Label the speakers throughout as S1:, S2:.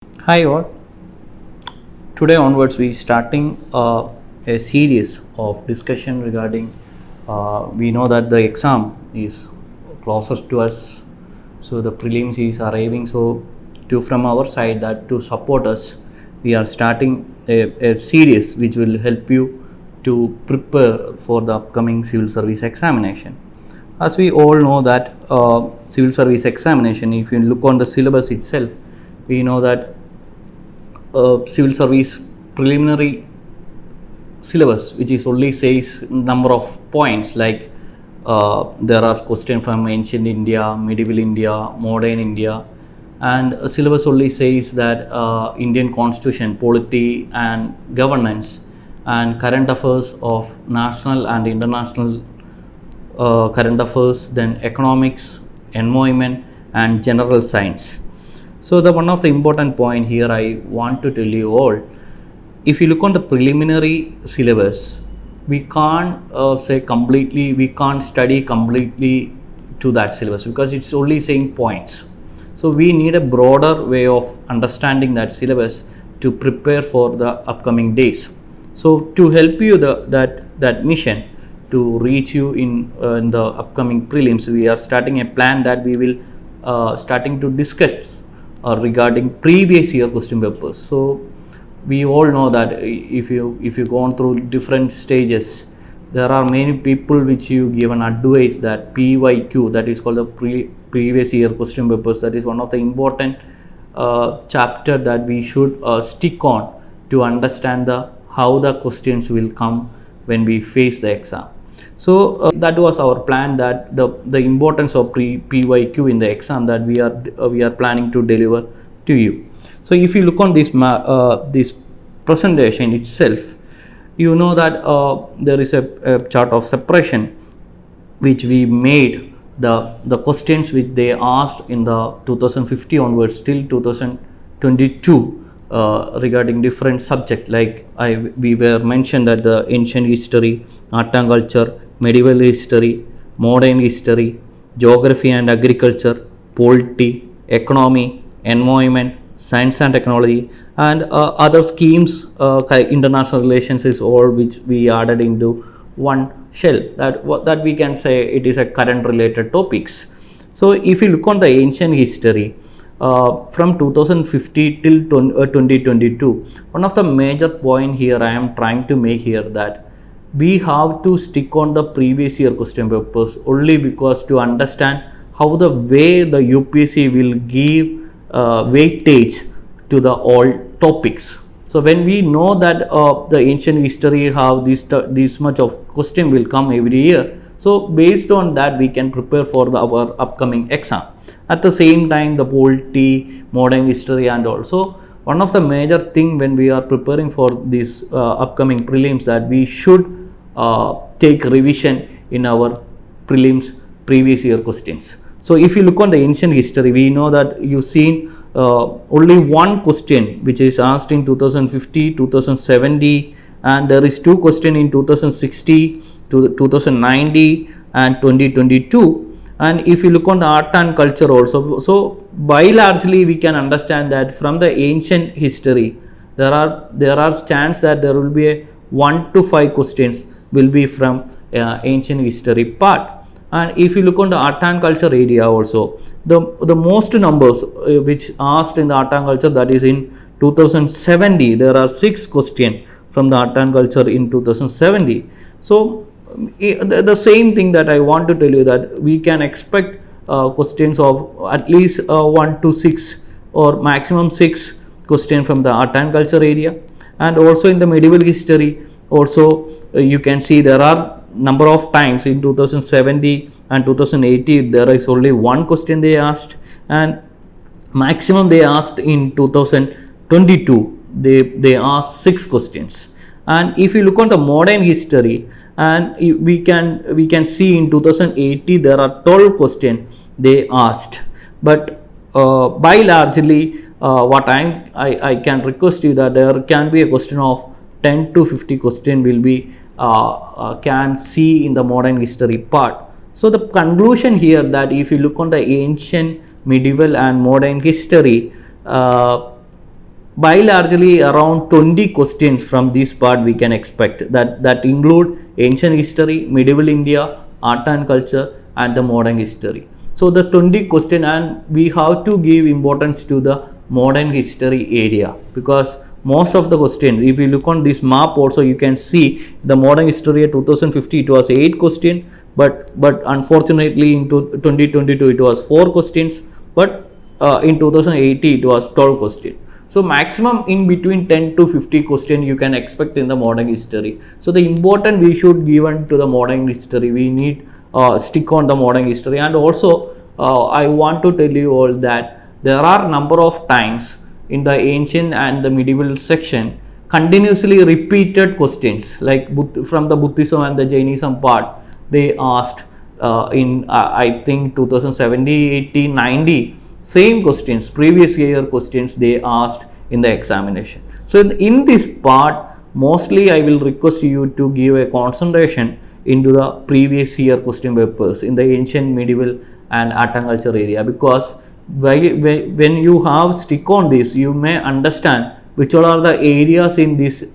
S1: Hi all. Today onwards we starting a series of discussion regarding we know that the exam is closest to us, so the prelims is arriving. So to from our side that to support us, we are starting a series which will help you to prepare for the upcoming civil service examination. As we all know that civil service examination, if you look on the syllabus itself, we know that civil service preliminary syllabus, which is only says number of points, like there are questions from ancient India, medieval India, modern India, and syllabus only says that Indian constitution, polity and governance, and current affairs of national and international current affairs, then economics, environment and general science. So the one of the important point here I want to tell you all, if you look on the preliminary syllabus, we can't we can't study completely to that syllabus because it's only saying points. So we need a broader way of understanding that syllabus to prepare for the upcoming days. So to help you that mission to reach you in the upcoming prelims, we are starting a plan that we will starting to discuss regarding previous year question papers. So we all know that if you go on through different stages, there are many people which you give an advice that PYQ, that is called the previous year question papers, that is one of the important chapter that we should stick on to understand how the questions will come when we face the exam. So that was our plan, that the importance of PYQ in the exam that we are planning to deliver to you. So if you look on this presentation itself, you know that there is a chart of separation which we made the questions which they asked in the 2050 onwards till 2022 regarding different subject, like we were mentioned that the ancient history, art and culture, medieval history, modern history, geography and agriculture, polity, economy, environment, science and technology, and other schemes, international relations is all which we added into one shell, that we can say it is a current related topics. So if you look on the ancient history, from 2050 till 2022, one of the major point here I am trying to make here, that we have to stick on the previous year question papers only because to understand how the way the UPSC will give weightage to the all topics. So when we know that the ancient history, how this much of question will come every year, so based on that we can prepare for our upcoming exam. At the same time, the polity, modern history and also one of the major thing when we are preparing for this upcoming prelims, that we should take revision in our prelims previous year questions. So if you look on the ancient history, we know that you've seen only one question which is asked in 2050, 2070, and there is two question in 2060 to 2090 and 2022. And if you look on the art and culture also, so by largely we can understand that from the ancient history there are chance that there will be a 1 to 5 questions will be from ancient history part. And if you look on the art and culture area also, the most numbers which asked in the art and culture, that is in 2070, there are 6 questions from the art and culture in 2070. So the same thing that I want to tell you, that we can expect questions of at least 1 to 6 or maximum 6 questions from the art and culture area. And also in the medieval history also, you can see there are number of times in 2070 and 2080 there is only one question they asked, and maximum they asked in 2022 they asked 6 questions. And if you look on the modern history, and we can see in 2080 there are 12 questions they asked. But by largely what I can request you, that there can be a question of 10 to 50 question will be can see in the modern history part. So the conclusion here, that if you look on the ancient, medieval and modern history, by largely around 20 questions from this part we can expect, that include ancient history, medieval India, art and culture, and the modern history. So the 20 question, and we have to give importance to the modern history area, because most of the questions, if you look on this map also, you can see the modern history at 2050 it was 8 questions, but unfortunately in 2022 it was 4 questions, but in 2080 it was 12 questions. So maximum in between 10 to 50 questions you can expect in the modern history. So the important we should given to the modern history, we need stick on the modern history. And also I want to tell you all that there are number of times in the ancient and the medieval section continuously repeated questions, like from the Buddhism and the Jainism part, they asked in I think 2070, 80, 90, same questions, previous year questions they asked in the examination. So in this part, mostly I will request you to give a concentration into the previous year question papers in the ancient, medieval and art and culture area, because when you have stick on this, you may understand which all are the areas in this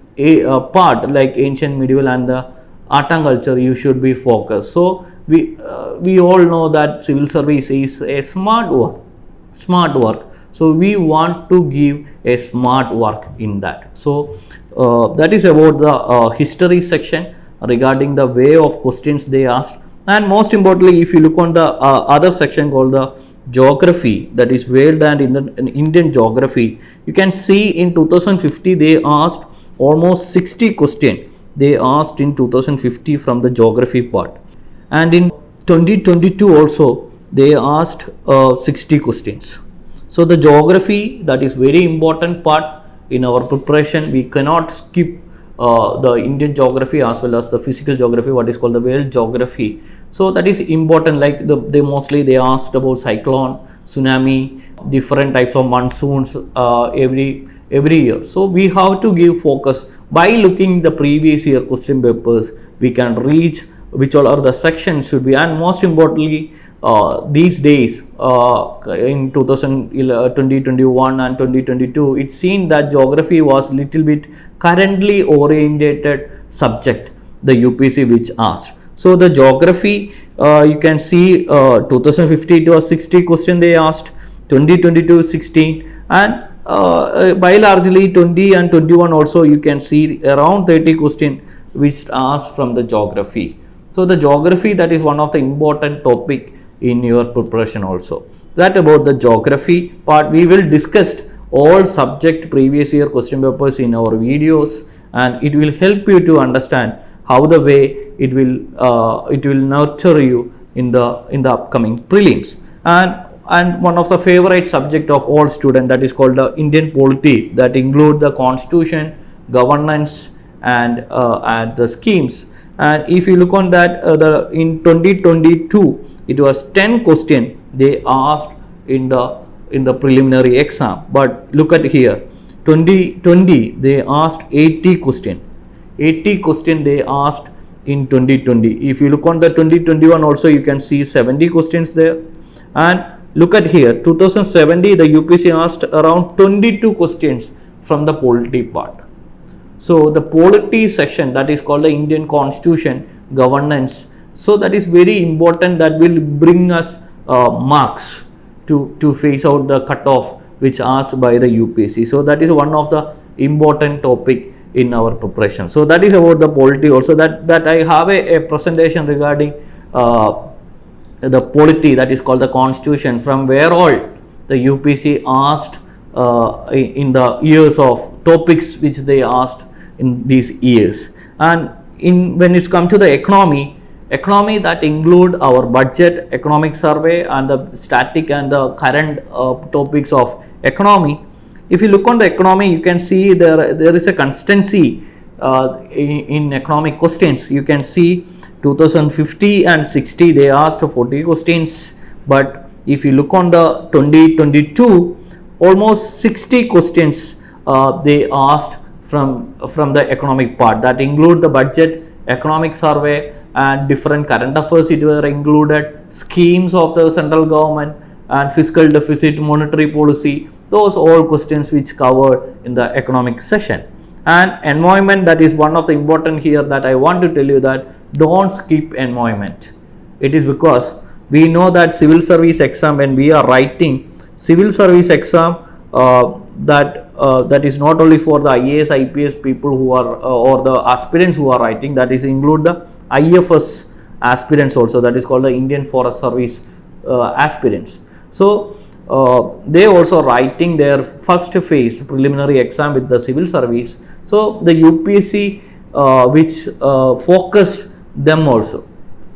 S1: part, like ancient, medieval and the art and culture you should be focused. So we all know that civil service is a smart work, so we want to give a smart work in that. So that is about the history section regarding the way of questions they asked. And most importantly, if you look on the other section called the geography, that is world and Indian geography, you can see in 2050 they asked almost 60 questions they asked in 2050 from the geography part, and in 2022 also they asked 60 questions. So the geography, that is very important part in our preparation. We cannot skip the Indian geography as well as the physical geography, what is called the world geography. So that is important, like they mostly they asked about cyclone, tsunami, different types of monsoons every year. So we have to give focus by looking the previous year question papers. We can reach which all are the sections should be, and most importantly these days in 2021 and 2022, it seemed that geography was little bit currently orientated subject, the UPSC which asked. So the geography you can see 2050 it was 60 question they asked, 2022 16, and by largely 20 and 21 also you can see around 30 question which asked from the geography. So the geography, that is one of the important topic in your preparation also. That about the geography part. We will discuss all subject previous year question papers in our videos, and it will help you to understand how the way it will nurture you in the upcoming prelims. And one of the favorite subject of all students, that is called the Indian Polity, that include the constitution, governance and the schemes. And if you look on that, in 2022 it was 10 question they asked in the preliminary exam, but look at here, 2020 they asked 80 question they asked in 2020. If you look on the 2021 also, you can see 70 questions there. And look at here, 2070 the UPSC asked around 22 questions from the polity part. So the polity section, that is called the Indian constitution, governance, so that is very important, that will bring us marks to face out the cutoff which asked by the UPSC. So that is one of the important topic in our preparation. So that is about the polity also, that I have a presentation regarding the polity, that is called the constitution, from where all the UPSC asked in the years of topics which they asked in these years. And when it's come to the economy that include our budget, economic survey and the static and the current topics of economy. If you look on the economy, you can see there is a consistency in economic questions. You can see 2050 and 60 they asked 40 questions, but if you look on the 2022, almost 60 questions they asked from the economic part, that include the budget, economic survey and different current affairs. It were included schemes of the central government and fiscal deficit, monetary policy, those all questions which covered in the economic session. And environment, that is one of the important here that I want to tell you, that don't skip environment. It is because we know that civil service exam, when we are writing civil service exam, that is not only for the IAS, IPS people who are or the aspirants who are writing, that is include the IFS aspirants also, that is called the Indian Forest Service aspirants. So they also writing their first phase preliminary exam with the civil service. So the UPSC which focused them also.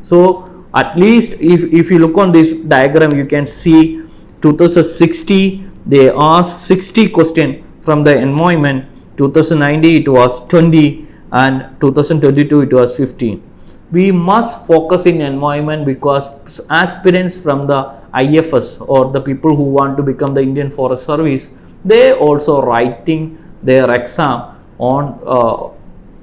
S1: So at least if you look on this diagram, you can see 2060 they asked 60 question from the environment, 2090 it was 20, and 2022 it was 15. We must focus in environment because aspirants from the IFS or the people who want to become the Indian Forest Service, they also writing their exam on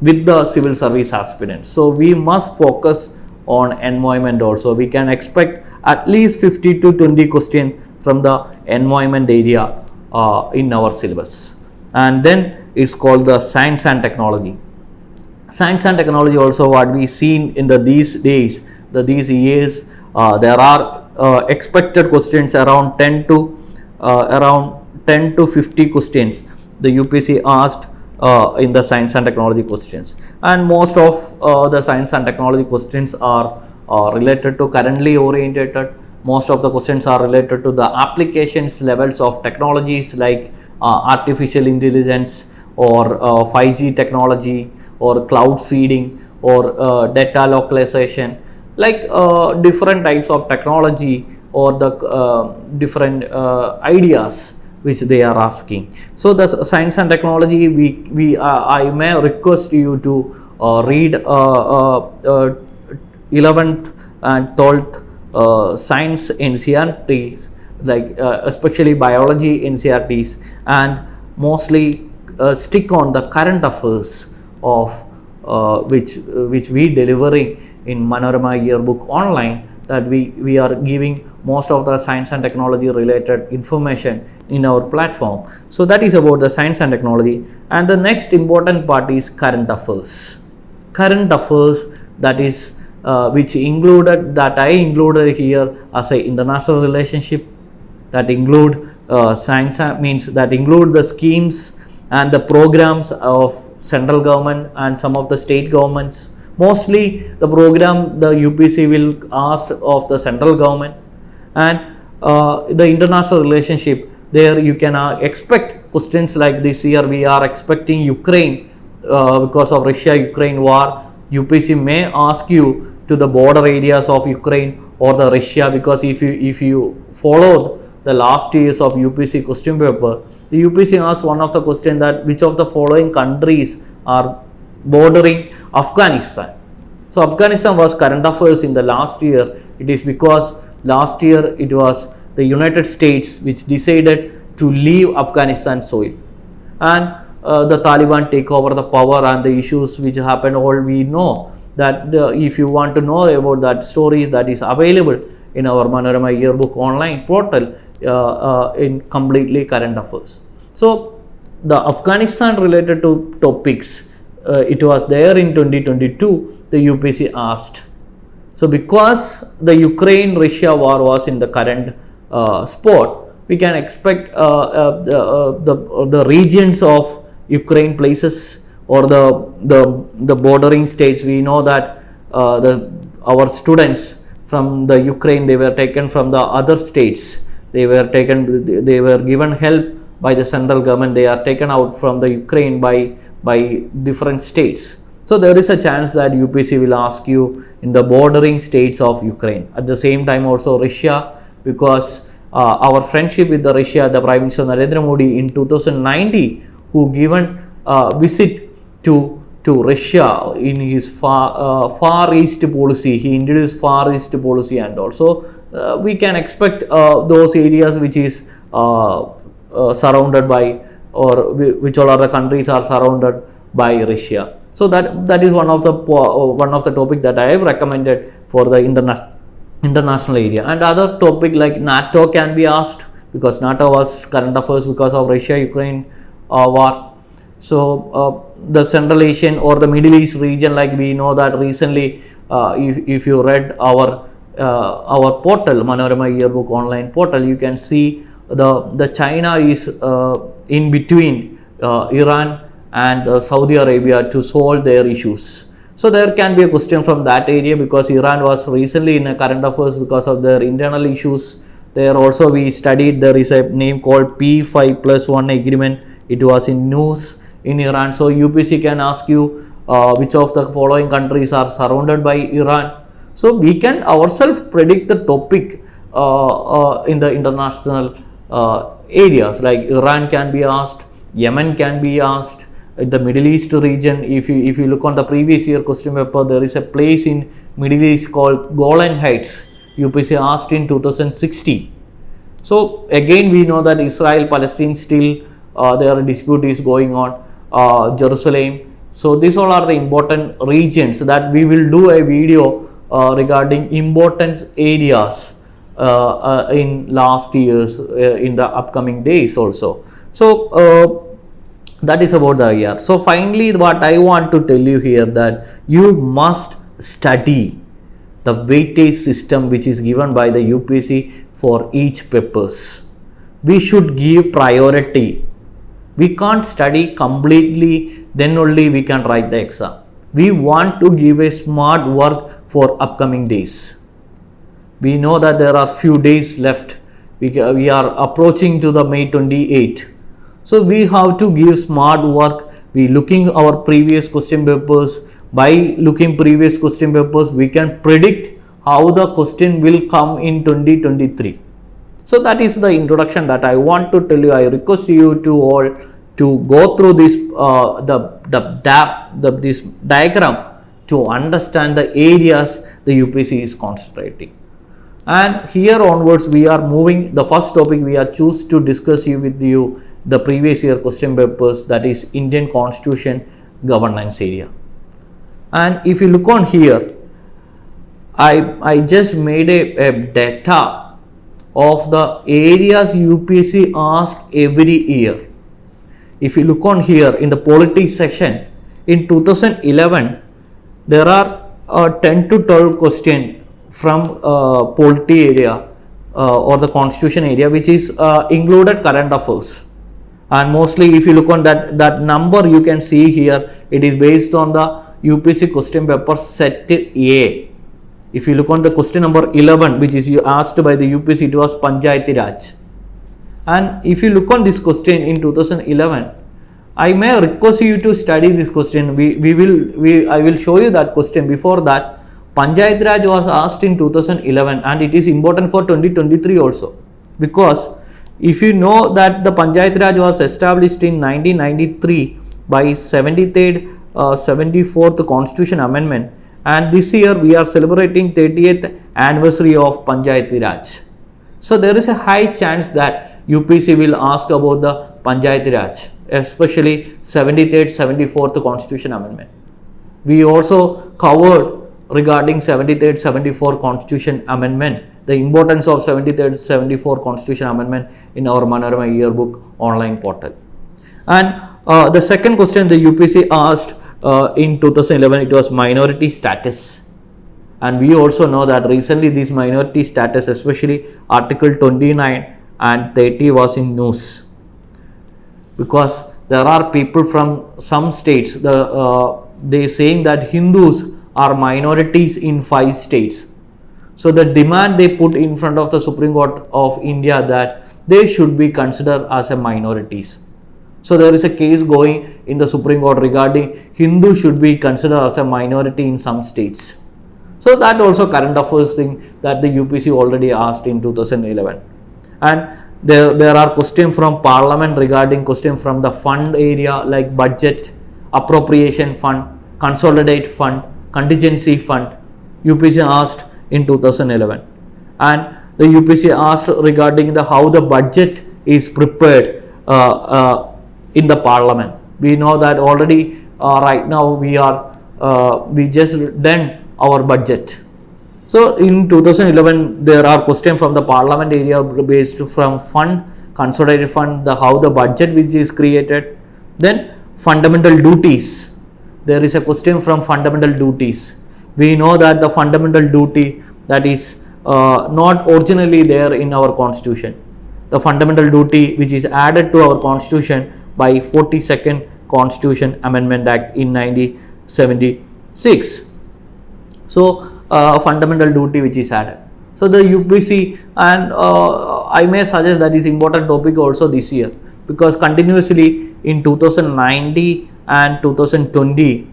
S1: with the civil service aspirants. So we must focus on environment also. We can expect at least 50 to 20 questions from the environment area in our syllabus. And then it's called the science and technology. Science and technology also, what we seen in these days, these years, there are expected questions around 10 to 50 questions the UPSC asked in the science and technology questions, and most of the science and technology questions are related to currently oriented. Most of the questions are related to the applications levels of technologies like artificial intelligence or 5G technology or cloud seeding or data localization, like different types of technology or the different ideas which they are asking. So the science and technology, I may request you to read 11th and 12th science NCERTs, like especially biology NCERTs, and mostly stick on the current affairs of which we delivering in Manorama Yearbook Online, that we are giving most of the science and technology related information in our platform. So that is about the science and technology. And the next important part is current affairs. Current affairs, that is which included, that I included here as a international relationship, that include science, means that include the schemes and the programs of central government and some of the state governments. Mostly the program the UPSC will ask of the central government, and the international relationship, there you can expect questions like this year. We are expecting Ukraine, because of Russia-Ukraine war, UPSC may ask you to the border areas of Ukraine or the Russia, because if you followed the last years of UPSC question paper, the UPSC asked one of the question that which of the following countries are bordering Afghanistan. So Afghanistan was current affairs in the last year. It is because last year it was the United States which decided to leave Afghanistan soil, and the Taliban take over the power, and the issues which happened, all we know. That if you want to know about that story, that is available in our Manorama Yearbook Online portal in completely current affairs. So the Afghanistan related to topics, it was there in 2022, the UPSC asked. So because the Ukraine-Russia war was in the current spot, we can expect the regions of Ukraine places or the bordering states. We know that our students from the Ukraine, they were taken from the other states. They were given help by the central government. They are taken out from the Ukraine by different states. So there is a chance that UPSC will ask you in the bordering states of Ukraine. At the same time also Russia, because our friendship with the Russia, the Prime Minister Narendra Modi in 2019, who given visit to Russia in his far east policy, he introduced far east policy, and also we can expect those areas which is surrounded by, or which all other countries are surrounded by Russia. So that is one of the topic that I have recommended for the international area. And other topic like NATO can be asked, because NATO was current affairs because of Russia-Ukraine war. So the Central Asian or the Middle East region, like we know that recently, if you read our portal, Manorama Yearbook Online portal, you can see the China is in between Iran and Saudi Arabia to solve their issues. So there can be a question from that area, because Iran was recently in a current affairs because of their internal issues. There also we studied, there is a name called P5+1 agreement. It was in news in Iran. So UPSC can ask you which of the following countries are surrounded by Iran. So we can ourselves predict the topic in the international areas, like Iran can be asked, Yemen can be asked, the Middle East region. If you look on the previous year question paper, there is a place in Middle East called Golan Heights. UPSC asked in 2016. So again we know that Israel Palestine still their dispute is going on, Jerusalem. So these all are the important regions that we will do a video regarding important areas in last years in the upcoming days also. So that is about the year. So finally, what I want to tell you here, that you must study the weightage system which is given by the UPSC for each papers. We should give priority. We can't study completely, then only we can write the exam. We want to give a smart work for upcoming days. We know that there are few days left. We are approaching to the May 28. So we have to give smart work. We looking our previous question papers. By looking previous question papers, we can predict how the question will come in 2023. So that is the introduction that I want to tell you. I request you to all to go through this this diagram to understand the areas the UPSC is concentrating. And here onwards we are moving. The first topic we are choose to discuss with you the previous year question papers, that is Indian Constitution governance area. And if you look on here, I just made a data of the areas UPSC asked every year. If you look on here in the polity section, in 2011 there are 10 to 12 questions from polity area or the constitution area, which is included current affairs. And mostly if you look on that number, you can see here, it is based on the UPSC question paper set A. If you look on the question number 11, which is you asked by the UPSC, it was Panchayati Raj. And if you look on this question in 2011, I may request you to study this question. I will show you that question. Before that, Panchayati Raj was asked in 2011, and it is important for 2023 also, because if you know that the Panchayati Raj was established in 1993 by 73rd, 74th Constitution Amendment, and this year we are celebrating 30th anniversary of Panchayati Raj. So there is a high chance that UPSC will ask about the Panchayati Raj, especially 73rd, 74th Constitution Amendment. We also covered regarding 73rd, 74th Constitution Amendment, the importance of 73rd, 74th Constitution Amendment in our Manorama Yearbook Online portal. And the second question the UPSC asked in 2011, it was minority status. And we also know that recently this minority status, especially Article 29 and 30 was in news, because there are people from some states, they saying that Hindus are minorities in 5 states. So the demand they put in front of the Supreme Court of India that they should be considered as a minorities. So there is a case going in the Supreme Court regarding Hindu should be considered as a minority in some states. So that also current affairs thing that the UPSC already asked in 2011. And there are questions from Parliament regarding question from the fund area like budget, appropriation fund, consolidate fund, contingency fund. UPSC asked in 2011, and the UPSC asked regarding how the budget is prepared in the Parliament. We know that already right now we just done our budget. So So in 2011 there are questions from the parliament area based from fund, consolidated fund, how the budget which is created. Then fundamental duties, there is a question from fundamental duties. We know that the fundamental duty that is not originally there in our constitution. The fundamental duty which is added to our constitution by 42nd Constitution Amendment Act in 1976. So fundamental duty which is added. So the UPSC, and I may suggest that is important topic also this year, because continuously in 2019 and 2020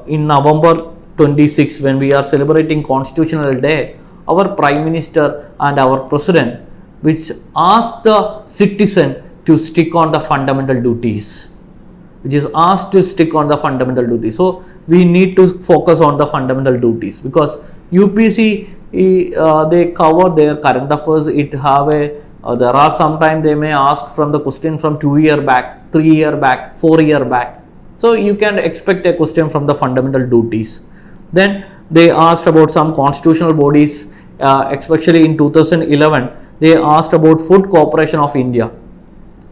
S1: in November 26 when we are celebrating Constitutional Day, our Prime Minister and our President which asked the citizen to stick on the fundamental duties, which is asked to stick on the fundamental duties. So we need to focus on the fundamental duties, because UPSC they cover their current affairs. It have a there are sometimes they may ask from the question from 2 year back, 3 year back, 4 year back. So you can expect a question from the fundamental duties. Then they asked about some constitutional bodies, especially in 2011 they asked about Food Corporation of India.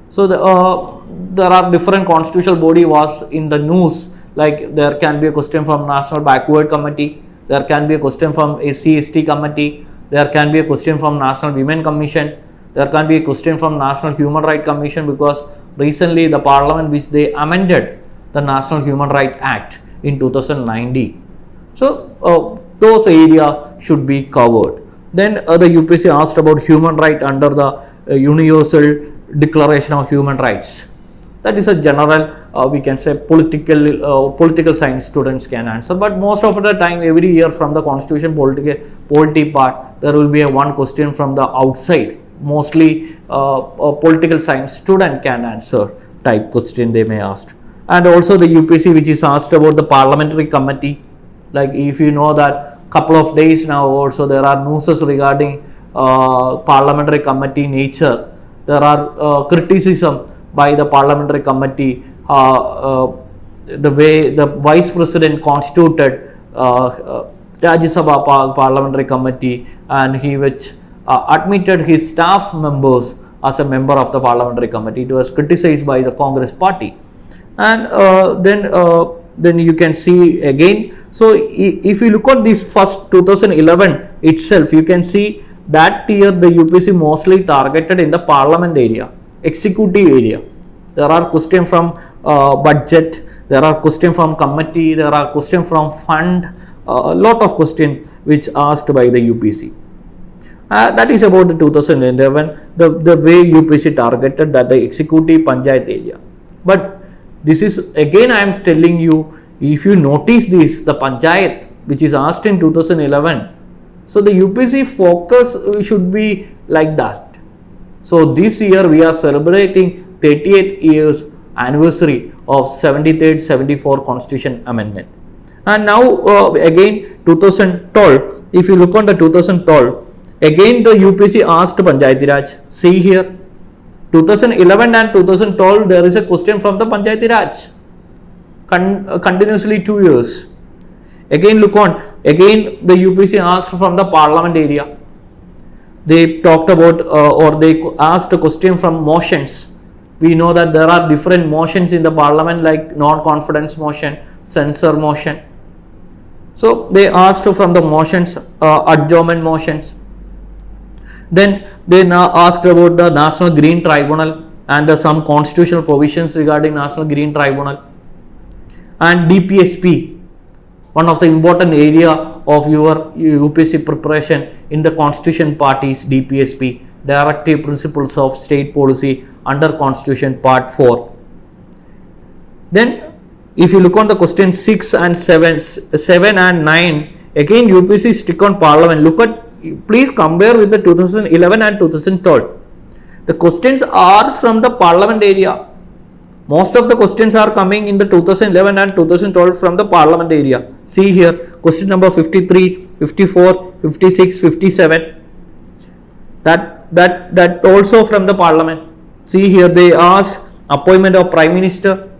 S1: So there are different constitutional body was in the news, like there can be a question from National Backward Committee, there can be a question from SC/ST Committee, there can be a question from National Women Commission, there can be a question from National Human Rights Commission, because recently the parliament which they amended the National Human Rights Act in 2019. So those areas should be covered. Then the UPSC asked about human right under the Universal Declaration of Human Rights. That is a general we can say political science students can answer, but most of the time every year from the constitution polity part there will be a one question from the outside, mostly a political science student can answer type question they may ask. And also the UPSC which is asked about the parliamentary committee, like if you know that couple of days now also there are news regarding parliamentary committee nature. There are criticism by the parliamentary committee, the way the vice president constituted Rajya Sabha parliamentary committee, and he which admitted his staff members as a member of the parliamentary committee. It was criticized by the Congress party. And then you can see again. So if you look at this first 2011 itself, you can see that year the UPSC mostly targeted in the parliament area, executive area. There are questions from budget, there are questions from committee, there are questions from fund, a lot of questions which asked by the UPSC. That is about the 2011, the way UPSC targeted that the executive panchayat area. But this is again I am telling you, if you notice this, the panchayat which is asked in 2011, so the UPSC focus should be like that. So this year we are celebrating 38th years anniversary of 73rd 74 Constitution Amendment. And now again 2012, if you look on the 2012, again the UPSC asked Panchayati Raj. See here, 2011 and 2012 there is a question from the Panchayati Raj. Continuously 2 years. Again look on, again the UPSC asked from the parliament area. They talked about or they asked a question from motions. We know that there are different motions in the parliament, like non-confidence motion, censure motion. So they asked from the motions, adjournment motions. Then they now asked about the National Green Tribunal and some constitutional provisions regarding National Green Tribunal. And DPSP, one of the important area of your UPSC preparation in the constitution part is DPSP, Directive Principles of State Policy under Constitution Part 4. Then if you look on the question 6 and 7 and 9, again UPSC stick on parliament. Look at, please compare with the 2011 and 2012. The questions are from the parliament area. Most of the questions are coming in the 2011 and 2012 from the parliament area. See here, question number 53, 54, 56, 57. That also from the parliament. See here, they asked appointment of Prime Minister,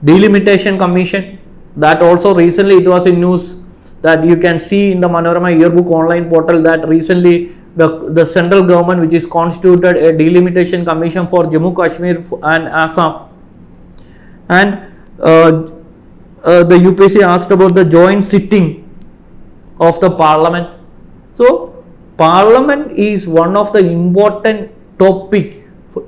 S1: delimitation commission. That also recently it was in news. that you can see in the Manorama Yearbook Online portal that recently the central government, which is constituted a delimitation commission for Jammu Kashmir and Assam, and the UPSC asked about the joint sitting of the parliament. So parliament is one of the important topic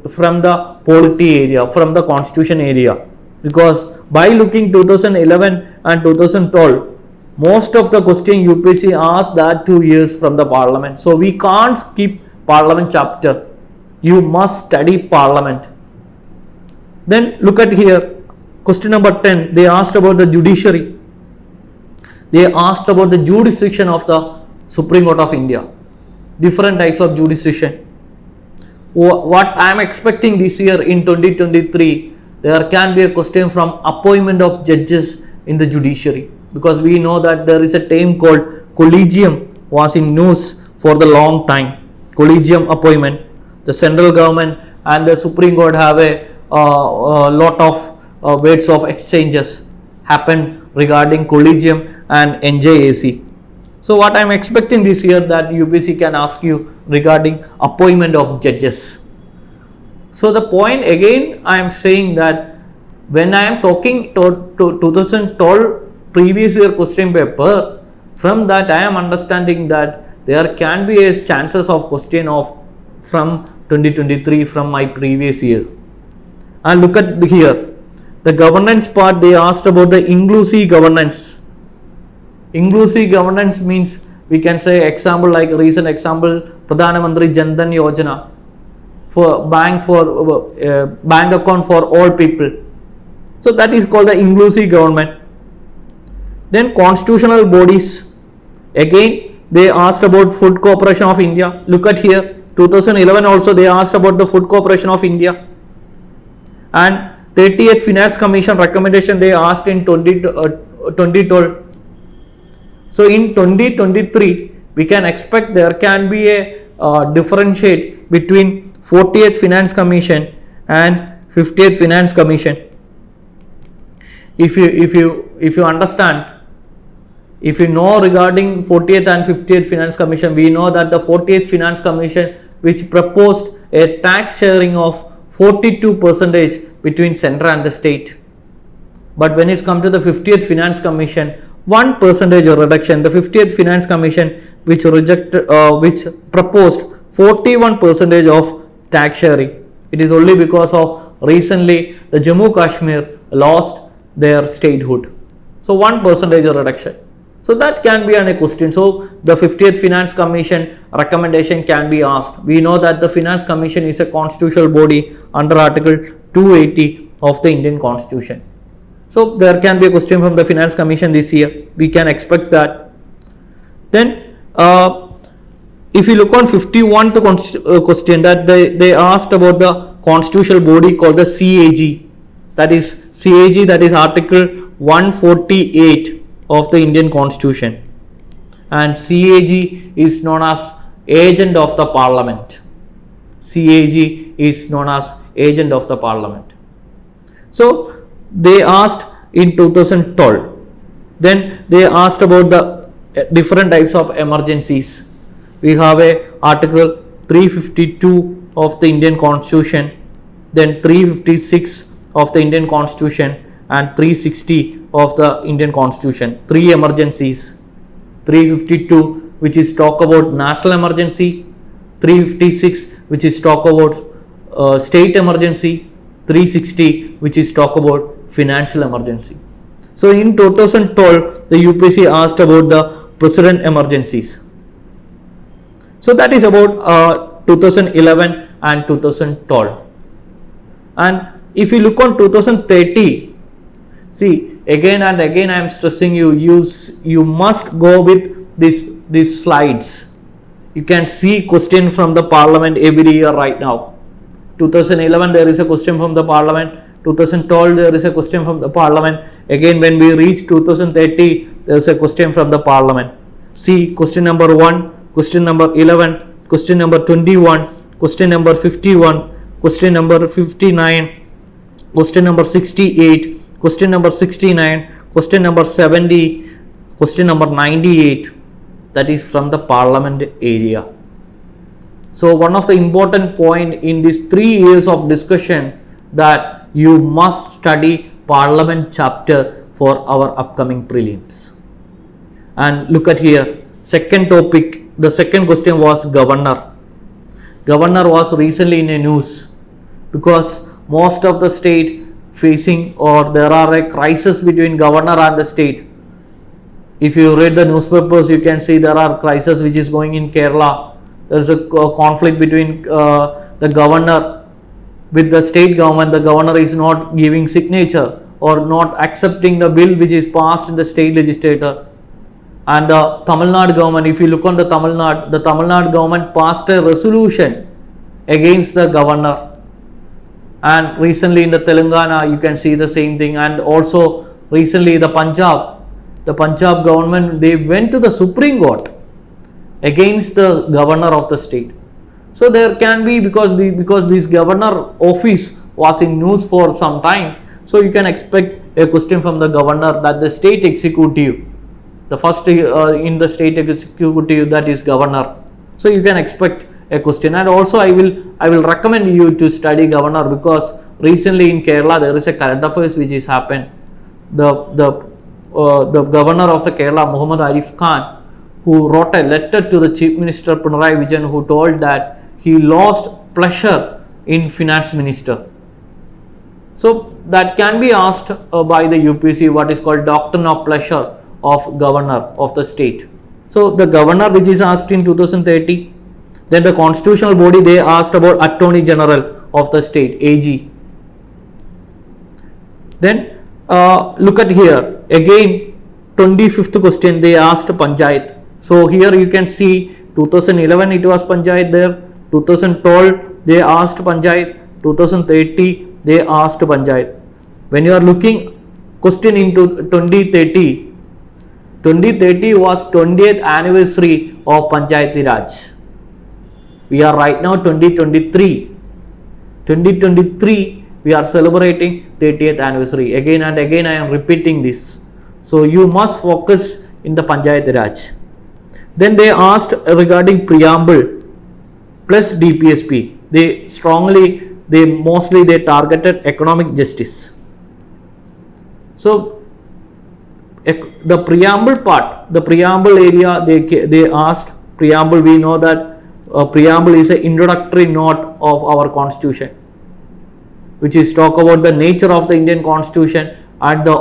S1: from the polity area, from the constitution area, because by looking 2011 and 2012, most of the question UPSC asked that 2 years from the parliament. So we can't skip parliament chapter. You must study parliament. Then look at here, question number 10, they asked about the judiciary. They asked about the jurisdiction of the Supreme Court of India. Different types of jurisdiction. What I am expecting this year in 2023, there can be a question from appointment of judges in the judiciary, because we know that there is a term called collegium was in news for the long time. Collegium appointment. The central government and the Supreme Court have a lot of ways of exchanges happen regarding collegium and NJAC. So what I am expecting this year that UPSC can ask you regarding appointment of judges. So the point again I am saying that when I am talking to 2012 previous year question paper, from that I am understanding that there can be a chances of question of from 2023 from my previous year. And look at here, the governance part, they asked about the inclusive governance. Inclusive governance means we can say example like recent example Pradhan Mantri Jan Dhan Yojana for bank account for all people. So that is called the inclusive government. Then constitutional bodies, again they asked about Food Corporation of India. Look at here, 2011 also they asked about the Food Corporation of India. And 30th Finance Commission recommendation they asked in 2012. So in 2023 we can expect there can be a differentiate between 40th Finance Commission and 50th Finance Commission. If you understand, if you know regarding 40th and 50th Finance Commission, we know that the 40th Finance Commission which proposed a tax sharing of 42% between centre and the state. But when it's come to the 50th Finance Commission, 1% reduction. The 50th Finance Commission which proposed 41% of tax sharing. It is only because of recently the Jammu Kashmir lost their statehood. So 1% reduction. So that can be a question. So the 50th Finance Commission recommendation can be asked. We know that the Finance Commission is a constitutional body under Article 280 of the Indian Constitution. So there can be a question from the Finance Commission this year. We can expect that. Then if you look on 51st question, that they asked about the constitutional body called the CAG. That is Article 148 of the Indian Constitution. And CAG is known as agent of the Parliament. CAG is known as agent of the Parliament. So they asked in 2012. Then they asked about the different types of emergencies. We have a Article 352 of the Indian Constitution, then 356 of the Indian Constitution and 360 of the Indian Constitution. Three emergencies. 352 which is talk about national emergency, 356 which is talk about state emergency, 360 which is talk about financial emergency. So in 2012 the UPSC asked about the president emergencies. So that is about 2011 and 2012. And if you look on 2030, see again and again I am stressing you must go with these slides. You can see question from the Parliament every year right now. 2011 there is a question from the Parliament. 2012 there is a question from the Parliament. Again when we reach 2030 there is a question from the Parliament. See question number 1, question number 11, question number 21, question number 51, question number 59, question number 68, question number 69, question number 70, Question number 98, that is from the Parliament area. So one of the important point in these 3 years of discussion that you must study Parliament chapter for our upcoming prelims. And look at here, second topic, the second question was governor. Governor was recently in the news because most of the state facing, or there are a crisis between governor and the state. If you read the newspapers, you can see there are crises which is going in Kerala. There is a conflict between the governor with the state government. The governor is not giving signature or not accepting the bill which is passed in the state legislature. And the Tamil Nadu government, if you look on the Tamil Nadu government passed a resolution against the governor. And recently in the Telangana, you can see the same thing. And also recently the Punjab government, they went to the Supreme Court against the governor of the state. So there can be, because this governor office was in news for some time, so you can expect a question from the governor, that the state executive, the first in the state executive, that is governor. So you can expect a question. And also I will recommend you to study governor, because recently in Kerala there is a current affairs which is happened. The governor of the Kerala, Muhammad Arif Khan, who wrote a letter to the Chief Minister Pinarayi Vijayan, who told that he lost pleasure in finance minister. So that can be asked by the UPSC, what is called doctrine of pleasure of governor of the state. So the governor which is asked in 2030. Then the constitutional body, they asked about Attorney General of the state, AG. Then look at here, again 25th question, they asked Panchayat. So here you can see 2011 it was Panchayat there, 2012 they asked Panchayat, 2030 they asked Panchayat. When you are looking question into 2030 was 20th anniversary of Panchayati Raj. We are right now 2023. We are celebrating 30th anniversary. Again and again I am repeating this. So you must focus in the Panchayat Raj. Then they asked regarding preamble plus DPSP. They mostly targeted economic justice. So the preamble part, the preamble area, they asked preamble. We know that preamble is an introductory note of our constitution, which is talk about the nature of the Indian constitution and the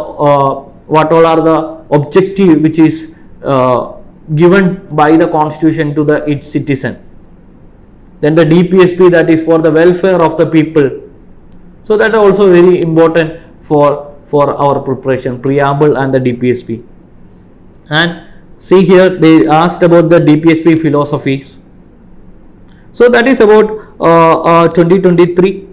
S1: what all are the objective which is given by the constitution to its citizen. Then the DPSP, that is for the welfare of the people. So that is also very important for our preparation, preamble and the DPSP. And see here they asked about the DPSP philosophies. So that is about 2023.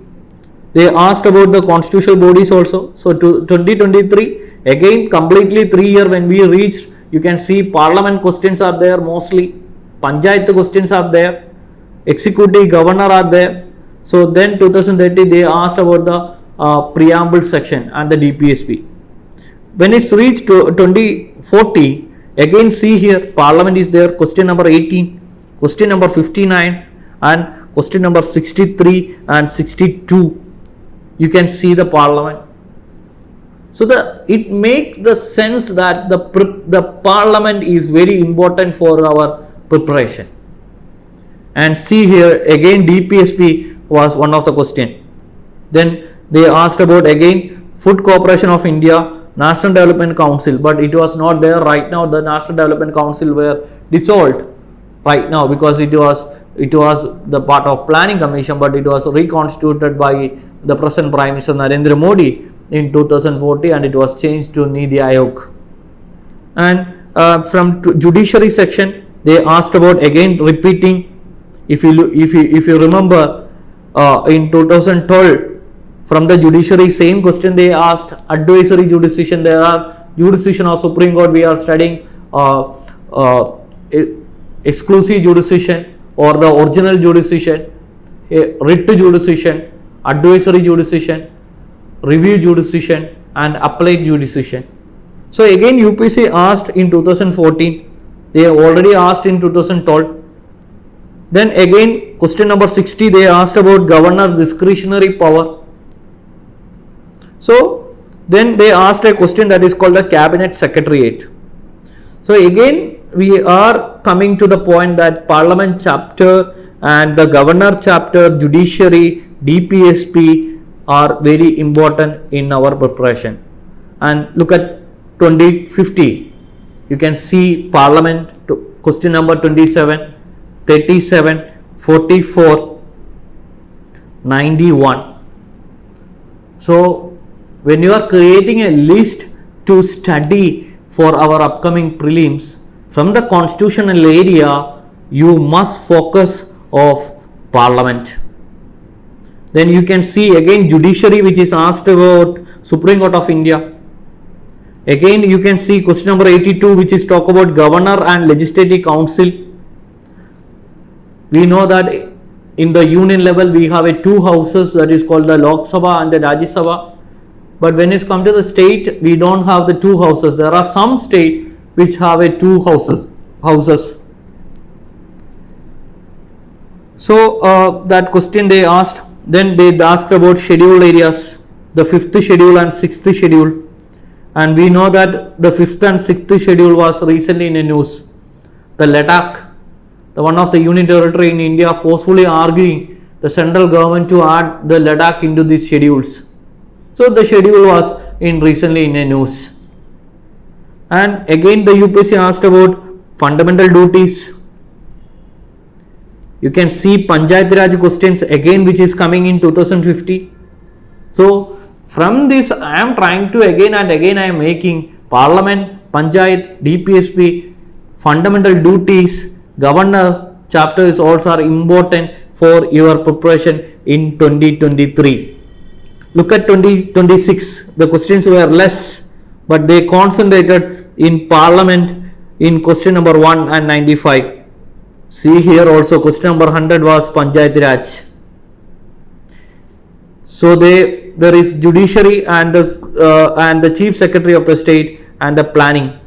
S1: They asked about the constitutional bodies also. So to 2023, again completely 3 year when we reached, you can see parliament questions are there mostly, Panchayat questions are there, executive governor are there. So then 2030 they asked about the preamble section and the DPSP. When it's reached to 2040, again see here parliament is there, question number 18, question number 59 and question number 63 and 62. You can see the parliament. So it makes the sense that the parliament is very important for our preparation. And see here again DPSP was one of the question. Then they asked about again Food Corporation of India, National Development Council, but it was not there right now. The National Development Council were dissolved right now because it was the part of Planning Commission, but it was reconstituted by the present Prime Minister Narendra Modi in 2014 and it was changed to Niti Aayog. And from judiciary section they asked about again repeating, if you remember in 2012 from the judiciary same question they asked advisory jurisdiction. There are jurisdiction of Supreme Court, we are studying exclusive jurisdiction or the original jurisdiction, writ jurisdiction, advisory jurisdiction, review jurisdiction and applied jurisdiction. So again UPSC asked in 2014, they already asked in 2012. Then again question number 60, they asked about governor discretionary power. So then they asked a question that is called the cabinet secretariat. So again we are coming to the point that parliament chapter and the governor chapter, judiciary, DPSP are very important in our preparation. And look at 2050, you can see parliament question number 27, 37, 44, 91. So when you are creating a list to study for our upcoming prelims from the constitutional area, you must focus of parliament. Then you can see again judiciary, which is asked about Supreme Court of India. Again you can see question number 82, which is talk about governor and legislative council. We know that in the union level we have two houses, that is called the Lok Sabha and the Rajya Sabha. But when it's come to the state, we don't have the two houses. There are some states which have two houses. So that question they asked. Then they asked about scheduled areas, the 5th schedule and 6th schedule. And we know that the 5th and 6th schedule was recently in the news. The Ladakh, the one of the union territory in India, forcefully arguing the central government to add the Ladakh into these schedules. So the schedule was recently in the news. And again the UPSC asked about fundamental duties. You can see Panchayat Raj questions again, which is coming in 2050. So from this I am trying to again and again I am making parliament, Panchayat, DPSP, fundamental duties, governor chapter is also important for your preparation in 2023. Look at 2026, the questions were less, but they concentrated in parliament in question number 1 and 95. See here also question number 100 was Panchayat Raj. So there is judiciary and the chief secretary of the state and the planning.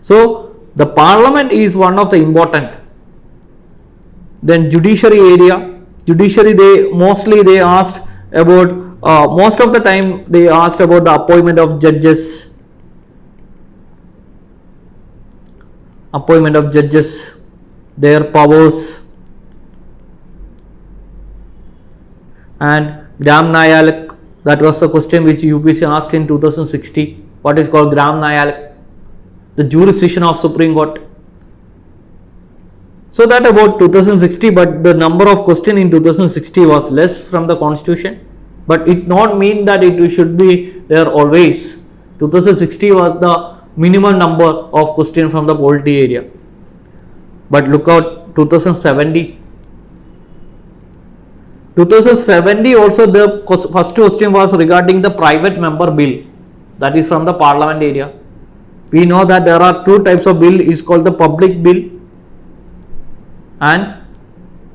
S1: So the parliament is one of the important. Then judiciary area, judiciary they asked about most of the time they asked about the appointment of judges. Their powers, and Gram Nyalak, that was the question which UPSC asked in 2060. What is called Gram Nyalak? The jurisdiction of Supreme Court. So that about 2060, but the number of question in 2060 was less from the constitution, but it not mean that it should be there always. 2060 was the minimum number of question from the polity area. But look out 2070. 2070 also the first question was regarding the private member bill, that is from the parliament area. We know that there are two types of bill, is called the public bill and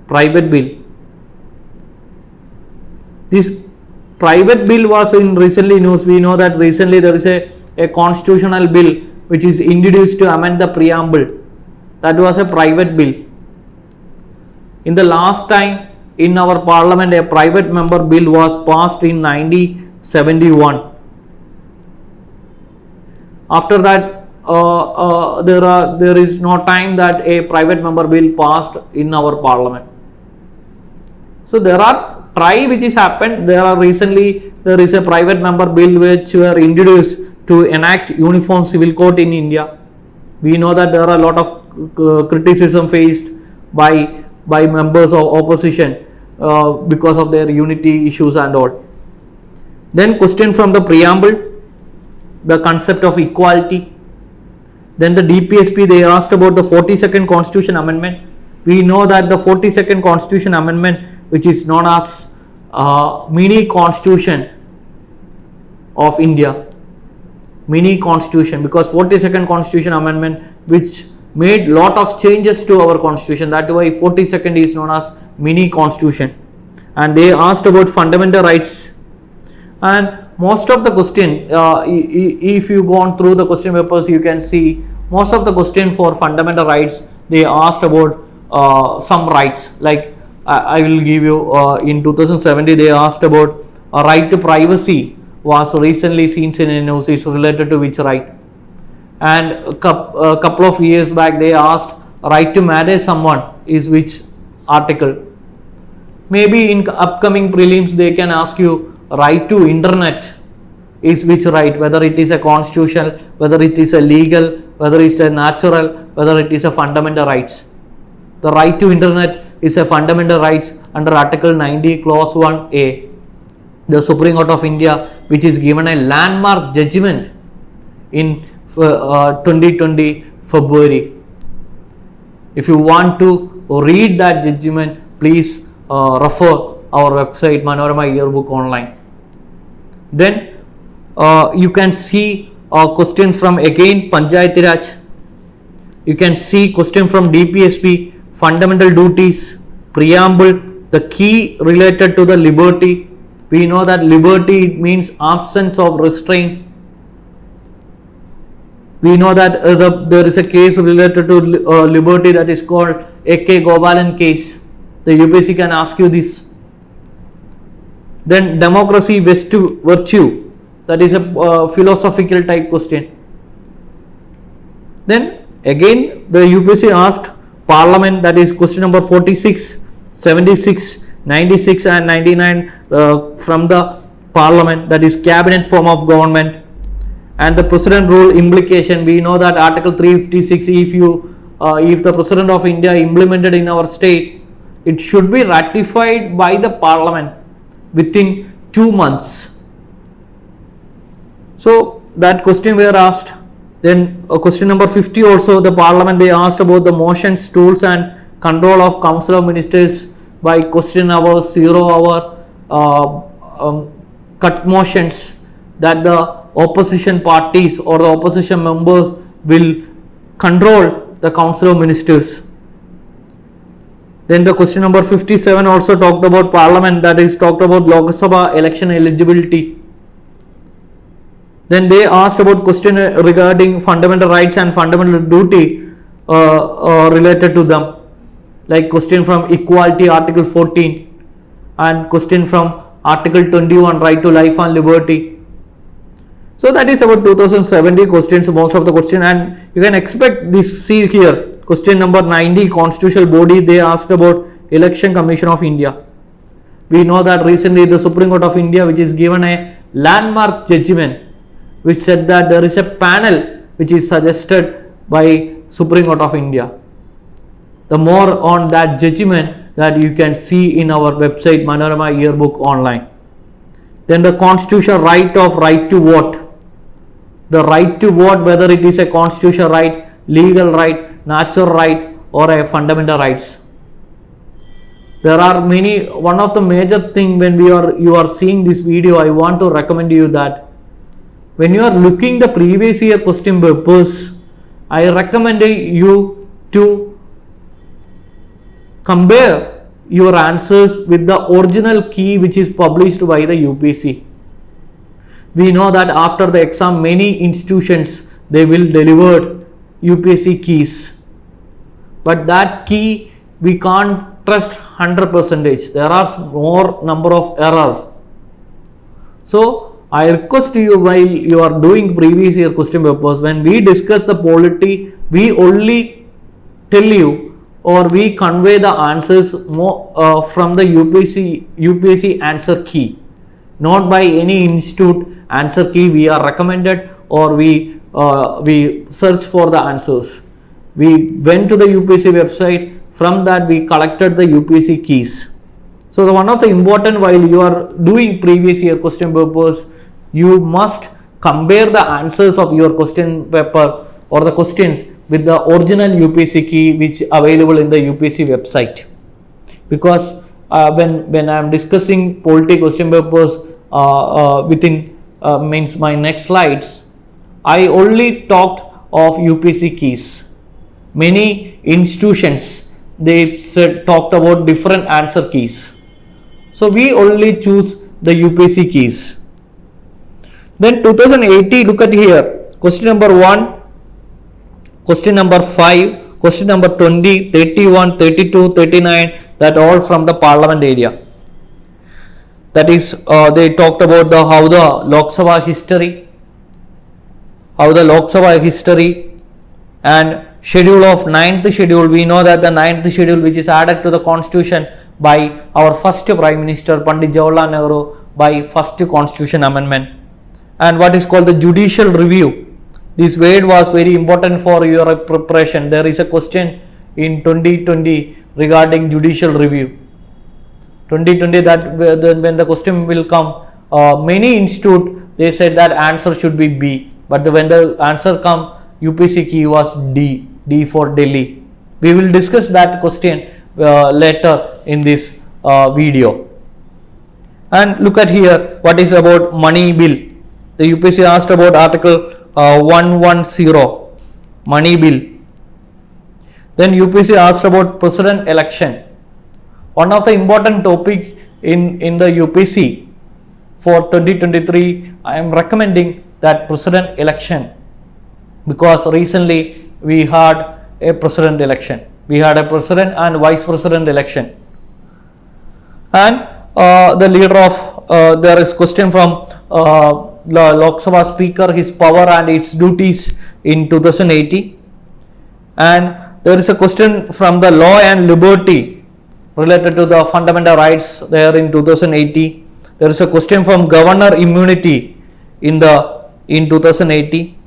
S1: private bill. This private bill was in recently news. We know that recently there is a constitutional bill which is introduced to amend the preamble. That was a private bill. In the last time in our parliament, a private member bill was passed in 1971. After that, there is no time that a private member bill passed in our parliament. So there are try which has happened. There is a private member bill which were introduced to enact uniform civil code in India. We know that there are a lot of criticism faced by members of opposition because of their unity issues and all. Then question from the preamble, the concept of equality. Then the DPSP, they asked about the 42nd Constitution Amendment. We know that the 42nd Constitution Amendment, which is known as mini Constitution of India. Mini Constitution, because 42nd Constitution Amendment which made lot of changes to our Constitution. That is why 42nd is known as mini Constitution. And they asked about fundamental rights. And most of the question, if you gone through the question papers, you can see most of the question for fundamental rights, they asked about some rights. Like I will give you in 2017 they asked about a right to privacy was recently seen in news, is related to which right, and a couple of years back they asked right to marry someone is which article. Maybe in upcoming prelims they can ask you right to internet is which right, whether it is a constitutional, whether it is a legal, whether it is a natural, whether it is a fundamental rights. The right to internet is a fundamental rights under Article 90 Clause 1A. The Supreme Court of India, which is given a landmark judgment in 2020 February. If you want to read that judgment, please refer our website Manorama Yearbook Online. Then you can see a question from again Panchayati Raj. You can see question from DPSP, fundamental duties, preamble, the key related to the liberty. We know that liberty means absence of restraint. We know that there is a case related to liberty that is called A.K. Gopalan case. The UPSC can ask you this. Then democracy virtue, that is a philosophical type question. Then again the UPSC asked parliament, that is question number 46, 76, 96 and 99 from the parliament, that is cabinet form of government. And the president rule implication, we know that article 356, if the president of India implemented in our state, it should be ratified by the parliament within 2 months. So that question we are asked. Then question number 50 also, the parliament they asked about the motions, tools and control of council of ministers by question hour, 0 hour, cut motions, that the opposition parties or the opposition members will control the council of ministers. Then the question number 57 also talked about parliament, that is talked about Lok Sabha election eligibility. Then they asked about question regarding fundamental rights and fundamental duty related to them, like question from equality article 14 and question from article 21 right to life and liberty. So that is about 2070 questions, most of the question, and you can expect this. See here, question number 90, constitutional body, they asked about Election Commission of India. We know that recently the Supreme Court of India, which is given a landmark judgment, which said that there is a panel which is suggested by Supreme Court of India. The more on that judgment that you can see in our website Manorama Yearbook Online. Then the constitutional right to vote. The right to vote, whether it is a constitutional right, legal right, natural right or a fundamental rights. There are many, one of the major thing when you are seeing this video, I want to recommend you that when you are looking the previous year question papers, I recommend you to compare your answers with the original key which is published by the UPSC. We know that after the exam, many institutions, they will deliver UPSC keys. But that key, we can't trust 100%. There are more number of error. So, I request you while you are doing previous year question papers, when we discuss the polity, we only tell you or we convey the answers more from the UPSC answer key. Not by any institute answer key we are recommended or we search for the answers. We went to the UPSC website, from that we collected the UPSC keys. So the one of the important, while you are doing previous year question papers, you must compare the answers of your question paper or the questions with the original UPSC key which available in the UPSC website. Because when I am discussing polity question papers within means my next slides, I only talked of UPSC keys. Many institutions, they talked about different answer keys. So we only choose the UPSC keys. Then 2080, look at here, question number 1, question number 5, question number 20, 31, 32, 39, that all from the parliament area. That is, they talked about how the Lok Sabha history, and schedule of 9th schedule. We know that the 9th schedule, which is added to the constitution by our first Prime Minister Pandit Jawaharlal Nehru by first constitution amendment, and what is called the judicial review. This word was very important for your preparation. There is a question in 2020 regarding judicial review. 2020, that when the question will come, many institute they said that answer should be B, but when the answer come, UPSC key was D for Delhi. We will discuss that question later in this video. And look at here, what is about money bill. The UPSC asked about article 110, money bill. Then UPSC asked about president election. One of the important topic in the UPSC for 2023, I am recommending that president election, because recently we had a president election. We had a president and vice president election. And the leader of, there is question from the Lok Sabha speaker, his power and its duties in 2080. And there is a question from the law and liberty related to the fundamental rights there in 2080. There is a question from governor immunity in 2080.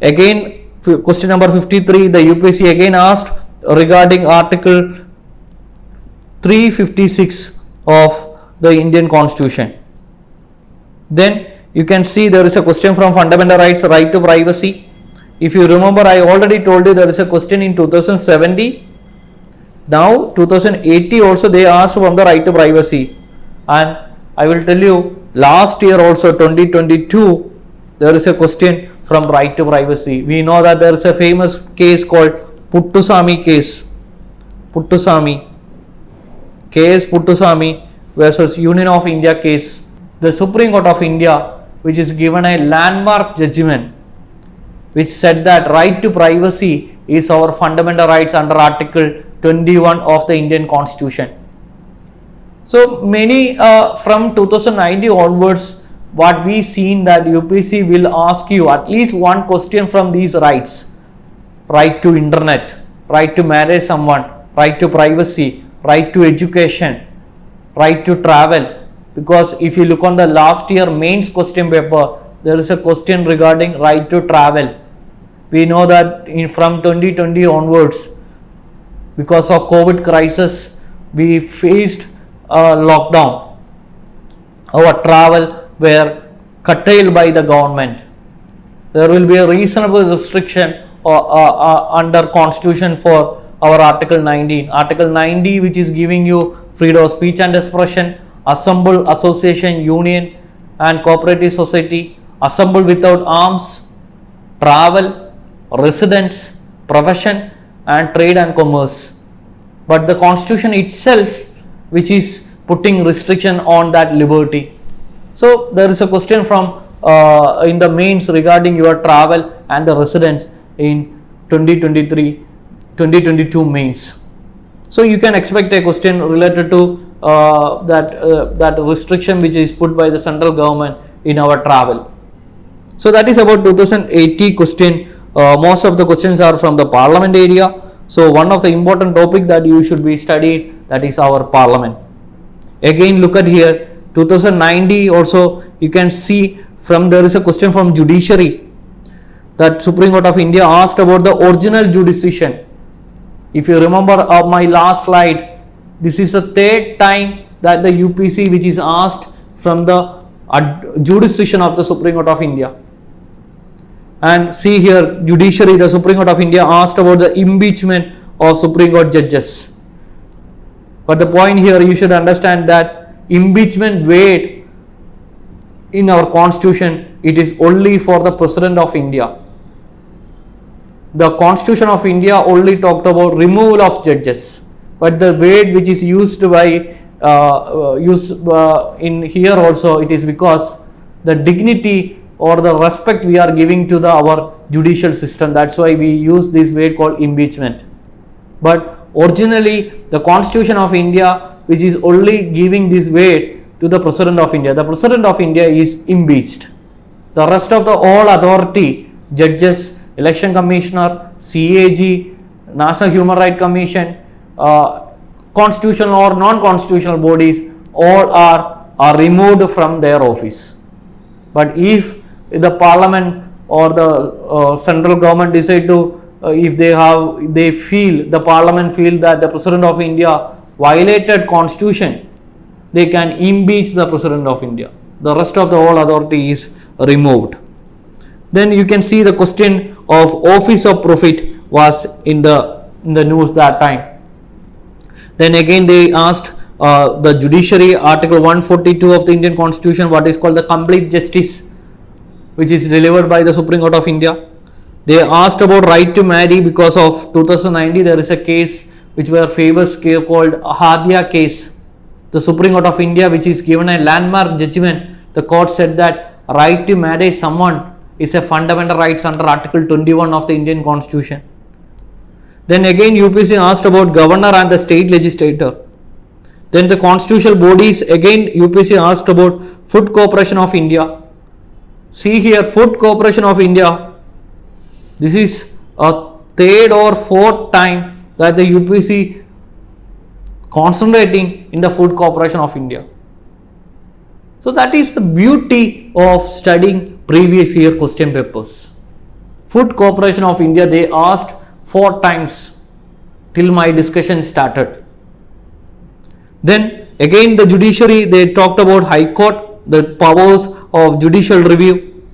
S1: Again, question number 53, the UPSC again asked regarding article 356 of the Indian Constitution. Then you can see there is a question from fundamental rights, right to privacy. If you remember, I already told you there is a question in 2070. Now 2080 also they asked from the right to privacy, and I will tell you last year also 2022 there is a question from right to privacy. We know that there is a famous case called Puttusamy case. Puttusamy versus Union of India case. The Supreme Court of India, which is given a landmark judgment, which said that right to privacy is our fundamental rights under Article 21 of the Indian Constitution. So many from 2019 onwards, what we seen that UPSC will ask you at least one question from these rights: right to internet, right to marry someone, right to privacy, right to education, right to travel. Because if you look on the last year mains question paper, there is a question regarding right to travel. We know that from 2020 onwards, because of COVID crisis, we faced a lockdown. Our travel were curtailed by the government. There will be a reasonable restriction under constitution for our Article 19. Article 90, which is giving you freedom of speech and expression, assemble, association, union and cooperative society, assemble without arms, travel, residence, profession and trade and commerce. But the constitution itself, which is putting restriction on that liberty. So there is a question from in the mains regarding your travel and the residence in 2022 mains. So you can expect a question related to that restriction which is put by the central government in our travel. So that is about 2080 question. Most of the questions are from the parliament area. So one of the important topic that you should be studied, that is our parliament. Again, look at here 2090 also, you can see from there is a question from judiciary, that Supreme Court of India asked about the original jurisdiction. If you remember my last slide, this is the third time that the UPSC which is asked from the jurisdiction of the Supreme Court of India. And see here, judiciary, the Supreme Court of India asked about the impeachment of Supreme Court judges. But the point here, you should understand that impeachment weight in our constitution, it is only for the President of India. The Constitution of India only talked about removal of judges, but the weight which is used by in here also, it is because the dignity or the respect we are giving to our judicial system. That's why we use this word called impeachment. But originally the Constitution of India, which is only giving this weight to the President of India. The President of India is impeached. The rest of the all authority, judges, election commissioner, CAG, National Human Rights Commission, constitutional or non-constitutional bodies, all are removed from their office. But if the parliament or the central government decide to, if the parliament feel that the President of India violated constitution, they can impeach the President of India. The rest of the whole authority is removed. Then you can see the question of office of profit was in the news that time. Then again they asked the judiciary, article 142 of the Indian Constitution, what is called the complete justice, which is delivered by the Supreme Court of India. They asked about right to marry because of 2019 there is a case which were famous case called Hadia case. The Supreme Court of India, which is given a landmark judgment, the court said that right to marry someone is a fundamental rights under article 21 of the Indian Constitution. Then again UPSC asked about governor and the state legislator. Then the constitutional bodies, again UPSC asked about Food Corporation of India. See here, Food Corporation of India, this is a third or fourth time that the UPSC concentrating in the Food Corporation of India. So that is the beauty of studying previous year question papers. Food Corporation of India, they asked 4 times till my discussion started. Then again the judiciary, they talked about High Court, the powers of judicial review.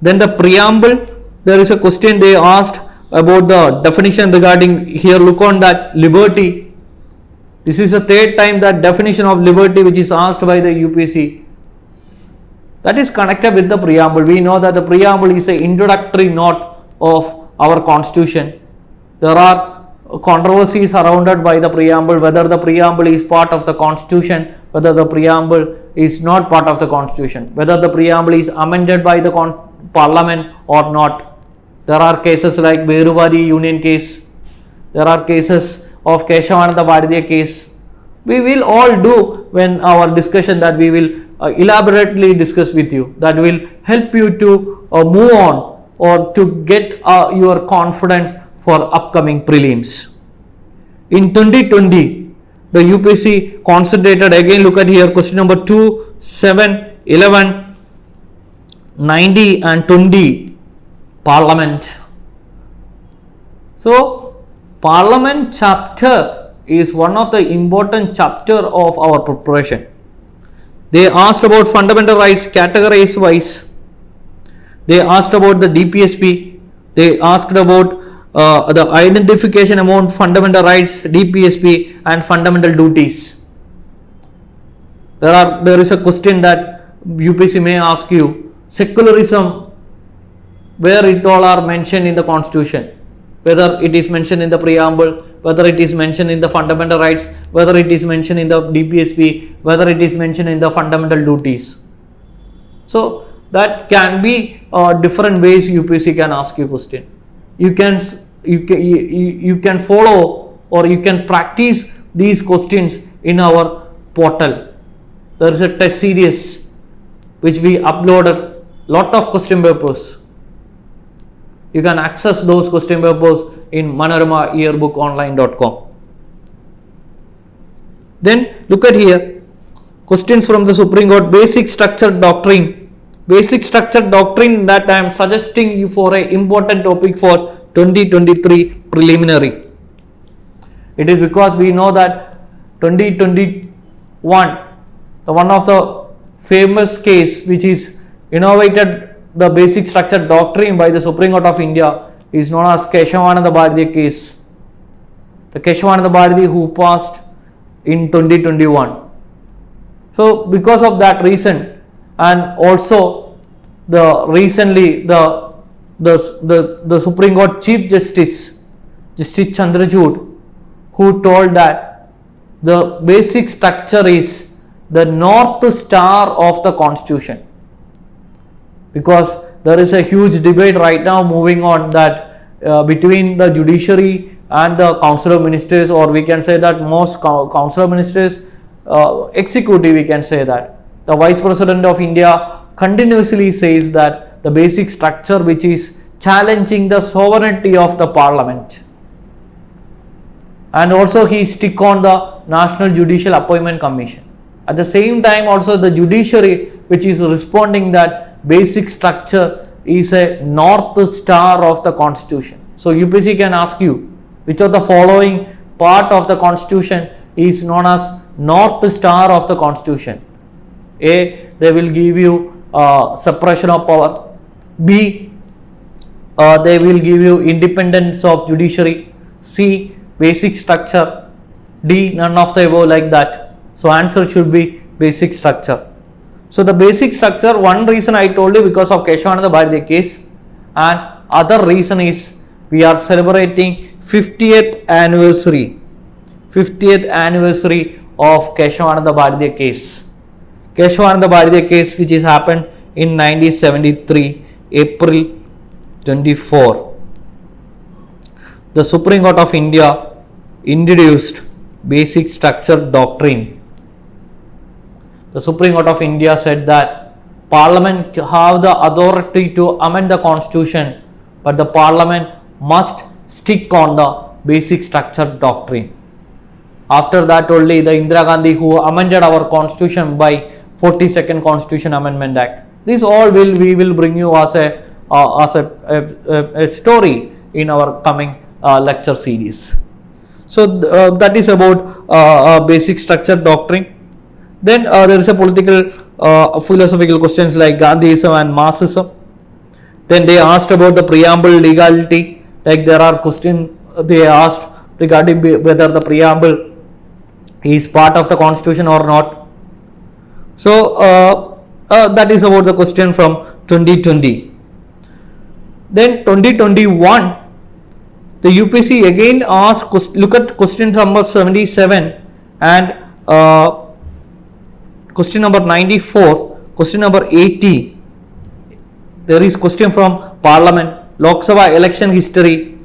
S1: Then the preamble, there is a question they asked about the definition regarding, here look on that, liberty. This is the third time that definition of liberty which is asked by the UPSC. That is connected with the preamble. We know that the preamble is an introductory note of our constitution. There are controversies surrounded by the preamble, whether the preamble is part of the constitution, whether the preamble is not part of the constitution, whether the preamble is amended by the parliament or not. There are cases like Berubadi Union case. There are cases of Keshavananda Bharatiya case. We will all do when our discussion that we will elaborately discuss with you, that will help you to move on or to get your confidence for upcoming prelims. In 2020, the UPSC concentrated, again look at here, question number 2, 7, 11, 90 and 20, Parliament. So Parliament chapter is one of the important chapter of our preparation. They asked about fundamental rights categorized wise. They asked about the DPSP. They asked about the identification among fundamental rights, DPSP and fundamental duties. There is a question that UPSC may ask you, secularism, where it all are mentioned in the constitution, whether it is mentioned in the preamble, whether it is mentioned in the fundamental rights, whether it is mentioned in the DPSP, whether it is mentioned in the fundamental duties. So that can be different ways UPSC can ask you question. You can follow or you can practice these questions in our portal. There is a test series which we uploaded, lot of question papers. You can access those question papers in Manorama Yearbook Online.com. Then look at here, questions from the Supreme Court, basic structure doctrine. Basic structure doctrine that I am suggesting you for an important topic for 2023 preliminary. It is because we know that 2021, the one of the famous case which is innovated the basic structure doctrine by the Supreme Court of India is known as Keshavananda Bharatiya case. The Keshavananda Bharatiya who passed in 2021. So because of that reason, and also the recently the Supreme Court Chief Justice Chandrachud, who told that the basic structure is the North Star of the Constitution. because there is a huge debate right now moving on that between the judiciary and the council of ministers, or we can say that most council of ministers executive, we can say that the vice president of India continuously says that the basic structure which is challenging the sovereignty of the parliament, and also he stick on the National Judicial Appointment Commission. At the same time also the judiciary which is responding that basic structure is a north star of the constitution. So UPSC can ask you which of the following part of the constitution is known as north star of the constitution. A, they will give you separation of power. B, they will give you independence of judiciary. C, basic structure. D, none of the above, like that. So answer should be basic structure. So the basic structure, one reason I told you because of Keshavananda Bharatiya case, and other reason is we are celebrating 50th anniversary of Keshavananda Bharatiya case. Keshavananda Bharatiya case which is happened in 1973, April 24. The Supreme Court of India introduced basic structure doctrine. The Supreme Court of India said that Parliament have the authority to amend the constitution, but the Parliament must stick on the basic structure doctrine. After that only the Indira Gandhi who amended our constitution by 42nd Constitution Amendment Act. This all we will bring you as a story in our coming lecture series. So that is about basic structure doctrine. Then there is a political philosophical questions like Gandhism and Marxism. Then they asked about the preamble legality, like there are questions they asked regarding whether the preamble is part of the constitution or not. So that is about the question from 2020. Then 2021, the UPSC again asked, look at question number 77 and question number 94, question number 80. There is question from Parliament, Lok Sabha election history.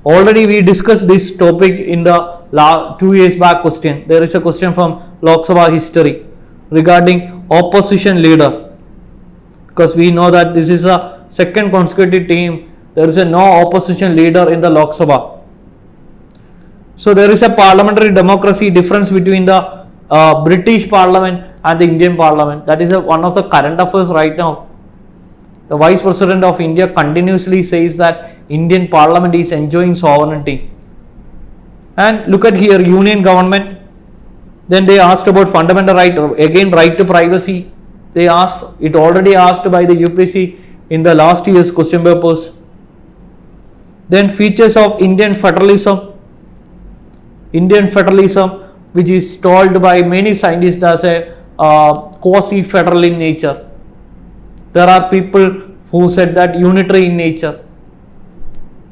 S1: Already we discussed this topic in the 2 years back question. There is a question from Lok Sabha history regarding opposition leader, because we know that this is a second consecutive time there is a no opposition leader in the Lok Sabha. So there is a parliamentary democracy difference between the British Parliament and the Indian Parliament. That is one of the current affairs right now. The Vice President of India continuously says that Indian Parliament is enjoying sovereignty. And look at here, union government. Then they asked about fundamental right, again right to privacy. They asked, it already asked by the UPSC in the last year's question papers. Then features of Indian federalism. Indian federalism, which is told by many scientists as a quasi-federal in nature. There are people who said that unitary in nature.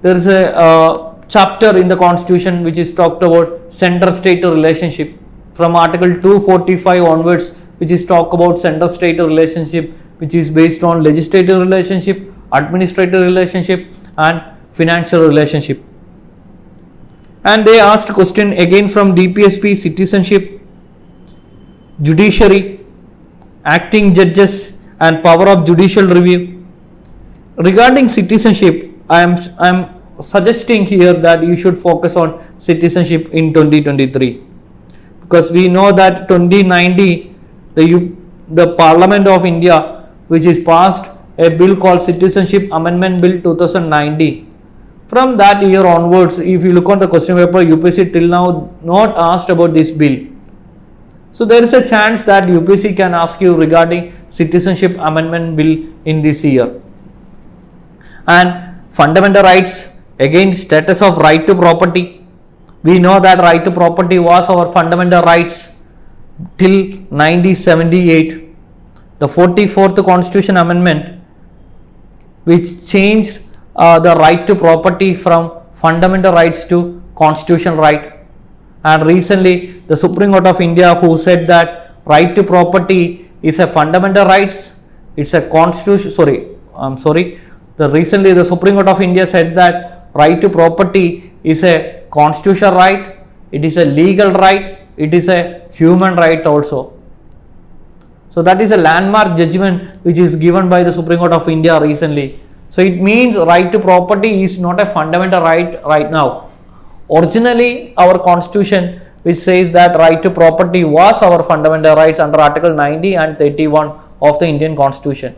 S1: There is a chapter in the constitution which is talked about center-state relationship from article 245 onwards, which is talk about center-state relationship, which is based on legislative relationship, administrative relationship and financial relationship. And they asked question again from DPSP, citizenship, judiciary, acting judges and power of judicial review. Regarding citizenship, I am suggesting here that you should focus on citizenship in 2023, because we know that 2090 the Parliament of India, which is passed a bill called Citizenship Amendment Bill 2090. From that year onwards, if you look on the question paper, UPSC till now not asked about this bill. So there is a chance that UPSC can ask you regarding Citizenship Amendment Bill in this year. And fundamental rights, again status of right to property. We know that right to property was our fundamental rights till 1978. The 44th Constitution Amendment, which changed the right to property from fundamental rights to constitutional right. And recently the Supreme Court of India, who said that right to property is a fundamental rights, it's a constitution, recently the Supreme Court of India said that right to property is a constitutional right, it is a legal right, it is a human right also. So that is a landmark judgment which is given by the Supreme Court of India recently. So it means right to property is not a fundamental right now. Originally our constitution, which says that right to property was our fundamental rights under Article 90 and 31 of the Indian Constitution.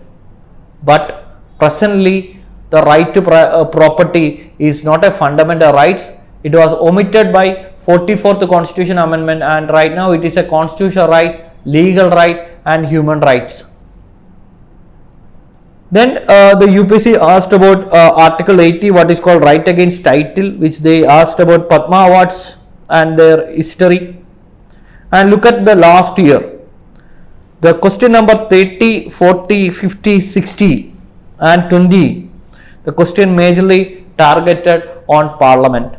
S1: But presently the right to property is not a fundamental right. It was omitted by 44th Constitution Amendment, and right now it is a constitutional right, legal right and human rights. Then the UPSC asked about Article 80, what is called right against title, which they asked about Padma Awards and their history. And look at the last year. The question number 30, 40, 50, 60 and 20, the question majorly targeted on Parliament.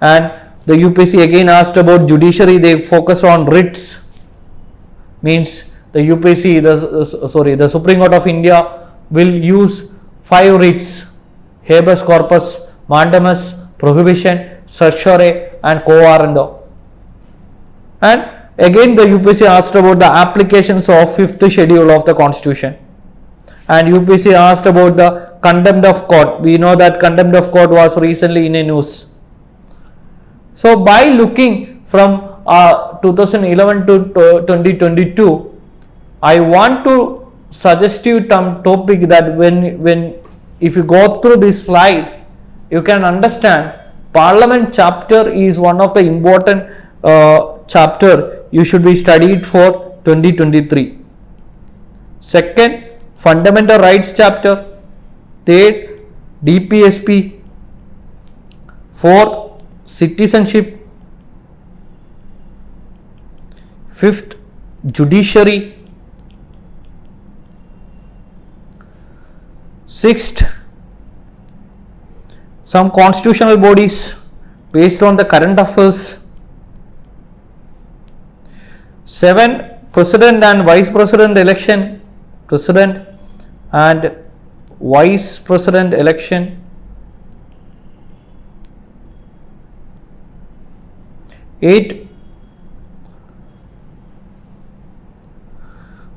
S1: And the UPSC again asked about judiciary, they focus on writs, means the UPSC, the Supreme Court of India will use 5 writs: habeas corpus, mandamus, prohibition, certiorari and quo warranto. And again the UPSC asked about the applications of 5th schedule of the Constitution. And UPSC asked about the contempt of court. We know that contempt of court was recently in a news. So by looking from 2011 to 2022, I want to suggest you some topic that when if you go through this slide, you can understand Parliament chapter is one of the important chapter you should be studied for 2023. Second, fundamental rights chapter. Third, DPSP. Fourth, citizenship. Fifth, judiciary. Sixth, some constitutional bodies based on the current affairs. 7, president and vice president election. President and vice president election. 8,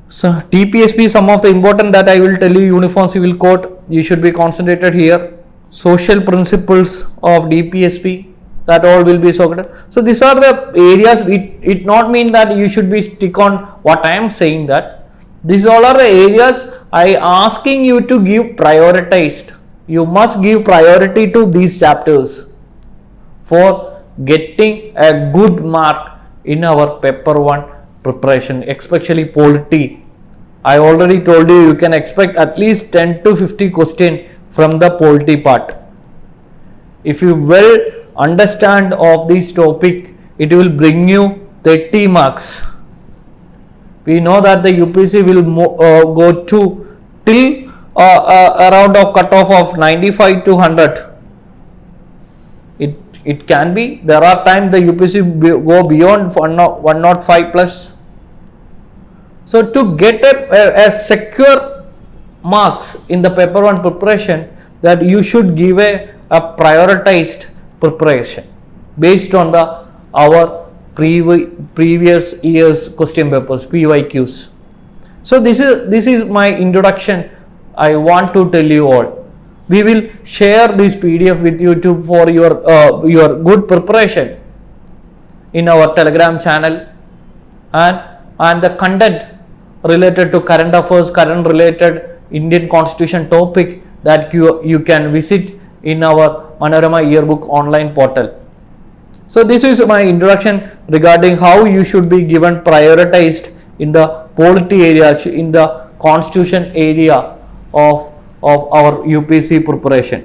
S1: so TPSP, some of the important that I will tell you: Uniform Civil Code, you should be concentrated here. Social principles of DPSP, that all will be so good. So these are the areas. It not mean that you should be stick on what I am saying, that these all are the areas I asking you to give prioritized. You must give priority to these chapters for getting a good mark in our paper 1 preparation, especially polity. I already told you, you can expect at least 10 to 50 question from the polity part. If you well understand of this topic, it will bring you 30 marks. We know that the UPSC will go to till around a cutoff of 95 to 100. It can be, there are times the UPSC go beyond 105 plus. So to get a secure marks in the paper 1 preparation, that you should give a prioritized preparation based on our previous year's question papers, PYQs. So this is my introduction. I want to tell you all. We will share this PDF with you for your good preparation in our Telegram channel, and the content related to current affairs, current related Indian Constitution topic, that you can visit in our Manorama Yearbook Online portal. So this is my introduction regarding how you should be given prioritized in the polity area, in the constitution area of our UPSC preparation.